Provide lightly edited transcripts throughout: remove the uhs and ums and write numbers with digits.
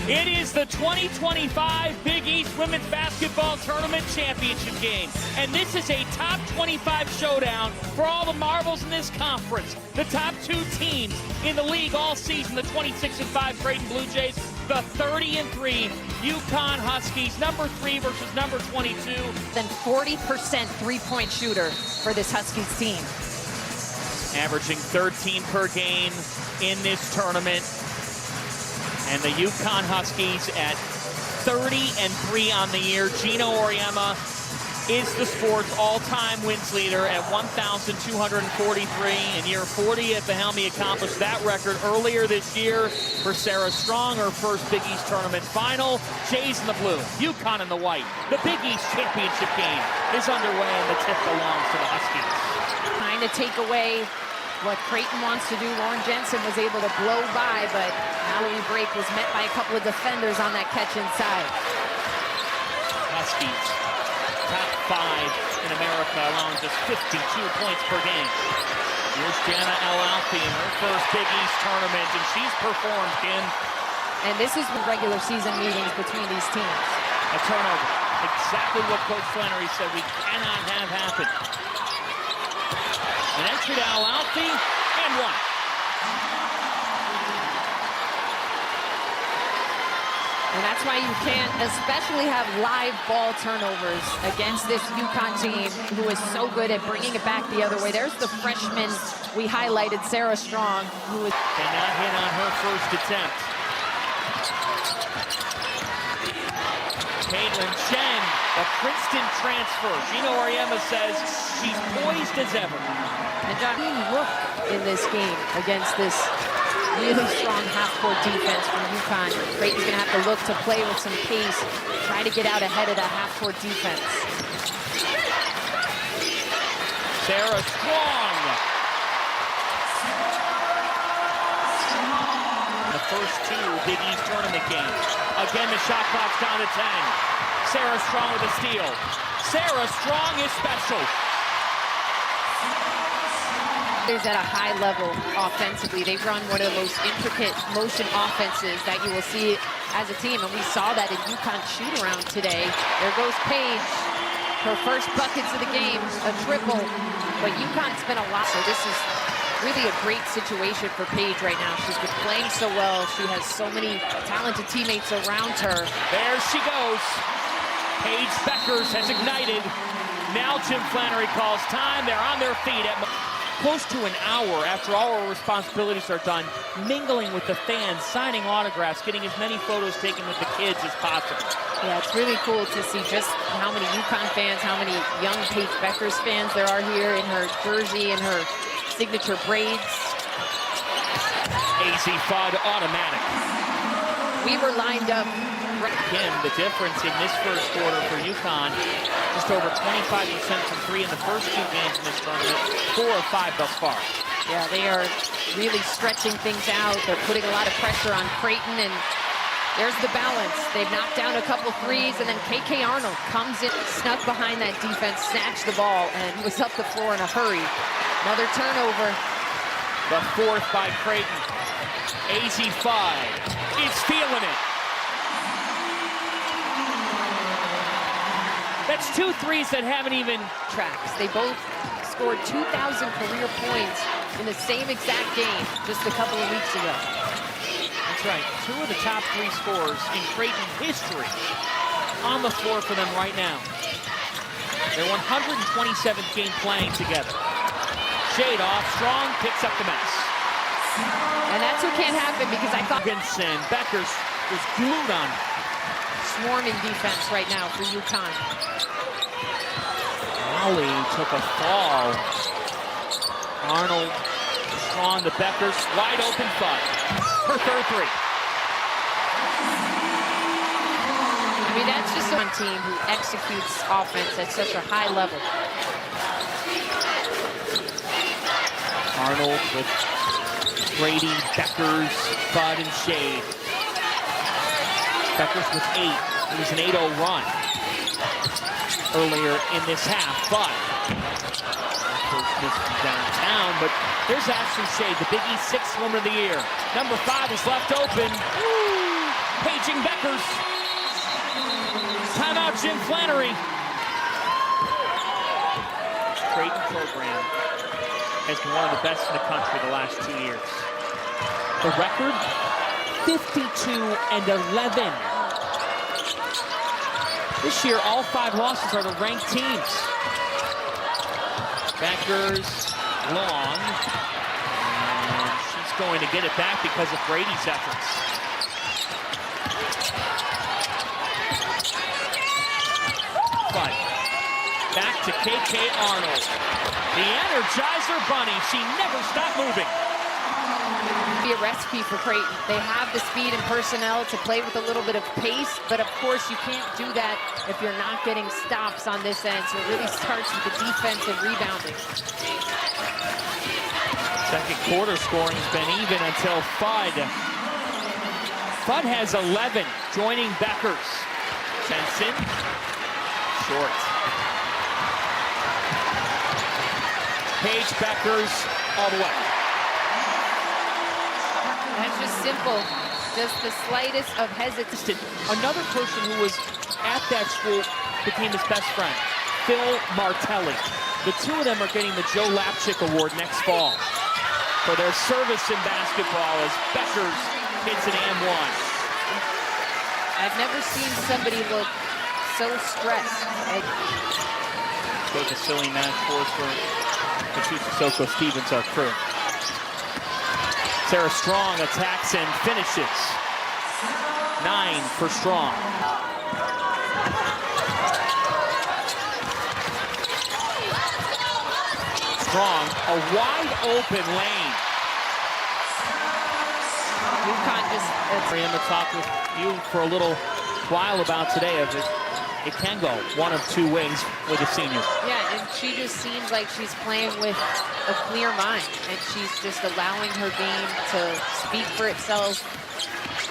It is the 2025 Big East Women's Basketball Tournament Championship game. And this is a top 25 showdown for all the marbles in this conference. The top two teams in the league all season, the 26-5 Creighton Blue Jays, the 30-3 UConn Huskies, number 3 versus number 22. Then 40% three-point shooter for this Huskies team. Averaging 13 per game in this tournament. And the UConn Huskies at 30-3 on the year. Gino Auriemma is the sport's all-time wins leader at 1,243. In year 40 at the helm, he accomplished that record earlier this year for Sarah Strong, her first Big East tournament final. Jays in the blue, UConn in the white. The Big East championship game is underway, and the tip belongs to the Huskies. Trying to take away what Creighton wants to do. Lauren Jensen was able to blow by, but Mallory Brake was met by a couple of defenders on that catch inside. Huskies, top 5 in America, allowing just 52 points per game. Here's Jana El-Alfi in her first Big East tournament, and she's performed, Kim. And this is the regular season meetings between these teams. A turnover, exactly what Coach Flannery said we cannot have happen. An entry to El-Alfi, and one. And that's why you can't especially have live ball turnovers against this UConn team who is so good at bringing it back the other way. There's the freshman we highlighted, Sarah Strong, who is... Cannot hit on her first attempt. Caitlin Chen, the Princeton transfer. Gino Auriemma says she's poised as ever. And John, look in this game against this really strong half-court defense from UConn. Creighton's going to have to look to play with some pace, try to get out ahead of that half-court defense. Sarah Strong. The first 2 Big East tournament games. Again, the shot clock's down to 10. Sarah Strong with a steal. Sarah Strong is special. At a high level offensively. They run one of the most intricate motion offenses that you will see as a team, and we saw that in UConn's shoot-around today. There goes Paige, her first buckets of the game, a triple, but UConn's been a lot, so this is really a great situation for Paige right now. She's been playing so well. She has so many talented teammates around her. There she goes. Paige Bueckers has ignited. Now Jim Flannery calls time. They're on their feet at close to an hour after all our responsibilities are done, mingling with the fans, signing autographs, getting as many photos taken with the kids as possible. Yeah, it's really cool to see just how many UConn fans, how many young Paige Bueckers fans there are here in her jersey and her signature braids. AZ Fudd automatic. We were lined up. Again, the difference in this first quarter for UConn, just over 25% from 3 in the first 2 games in this tournament, 4 of 5 thus far. Yeah, they are really stretching things out. They're putting a lot of pressure on Creighton, and there's the balance. They've knocked down a couple threes, and then KK Arnold comes in, snuck behind that defense, snatched the ball, and was up the floor in a hurry. Another turnover. The 4th by Creighton. AZ Fudd is feeling it. That's 2 threes that haven't even tracks. They both scored 2,000 career points in the same exact game just a couple of weeks ago. That's right. 2 of the top 3 scorers in Creighton history on the floor for them right now. Their 127th game playing together. Shade off. Strong picks up the mess. And that's what can't happen because I thought Bueckers was glued on it. Swarming defense right now for UConn. Molly took a fall. Arnold, Strong to Bueckers, wide open Fudd. Her 3rd 3. I mean, that's just one team who executes offense at such a high level. Arnold with Brady, Bueckers, Fudd, and Shade. Bueckers with 8. It was an 8-0 run earlier in this half, but Bueckers missed from downtown, but there's Ashley Shade, the Big East 6th Woman of the Year. Number 5 is left open. Woo! Paige Bueckers. Timeout, Jim Flannery. Creighton program has been one of the best in the country the last 2 years. The record, 52-11. This year, all 5 losses are to ranked teams. Bueckers, long, and she's going to get it back because of Brady's efforts. But back to KK Arnold. The Energizer Bunny, she never stopped moving. Be a recipe for Creighton. They have the speed and personnel to play with a little bit of pace, but of course you can't do that if you're not getting stops on this end. So it really starts with the defense and rebounding. Second quarter scoring's been even until Fudd. Fudd has 11, joining Bueckers. Jensen, short. Paige Bueckers all the way. That's just simple. Just the slightest of hesitation. Another person who was at that school became his best friend, Phil Martelli. The two of them are getting the Joe Lapchick Award next fall for their service in basketball as Bueckers hits an and one. I've never seen somebody look so stressed. Goes a silly match force for Soko Stevens, our crew. Sarah Strong attacks and finishes. 9 for Strong. Strong, a wide open lane. UConn just... I'm going to talk with you for a little while about today. It can go one of 2 ways with a senior. Yeah, and she just seems like she's playing with a clear mind, and she's just allowing her game to speak for itself.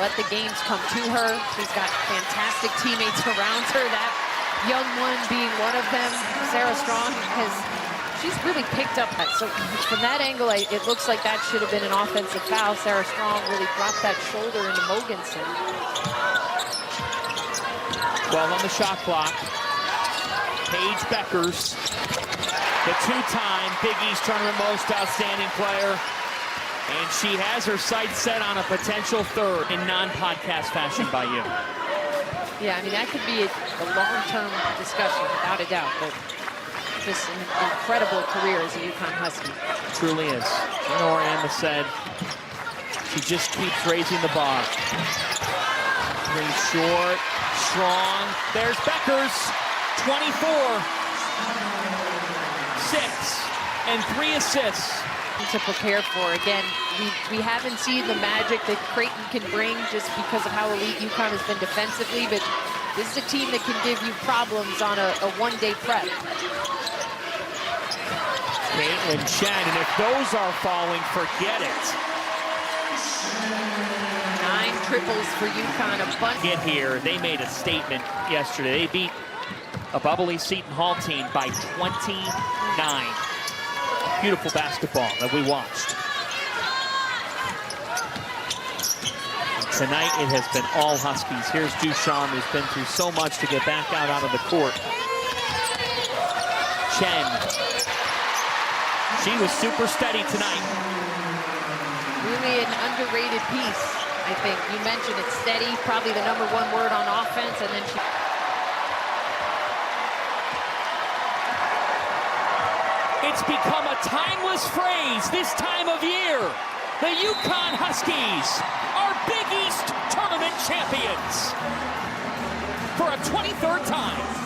Let the games come to her. She's got fantastic teammates around her. That young one being one of them, Sarah Strong, she's really picked up that. So from that angle, it looks like that should have been an offensive foul. Sarah Strong really dropped that shoulder into Mogensen. 12 on the shot clock. Paige Bueckers, the 2-time Big East Tournament Most Outstanding Player. And she has her sights set on a potential 3rd in non-podcast fashion by you. Yeah, I mean, that could be a long-term discussion, without a doubt. But just an incredible career as a UConn Husky. It truly is. Gina Oriema said she just keeps raising the bar. 3 short. Strong. There's Bueckers. 24. 6 and 3 assists. To prepare for. Again, we haven't seen the magic that Creighton can bring just because of how elite UConn has been defensively, but this is a team that can give you problems on a one-day prep. Caitlin Chen, and if those are falling, forget it. 9 triples for UConn. Get here. They made a statement yesterday. They beat a bubbly Seton Hall team by 29. Beautiful basketball that we watched. And tonight it has been all Huskies. Here's Ducharme, who's been through so much to get back out onto the court. Chen. She was super steady tonight. Really an underrated piece, I think. You mentioned it's steady, probably the #1 word on offense, and then she... It's become a timeless phrase this time of year. The UConn Huskies are Big East Tournament champions for a 23rd time.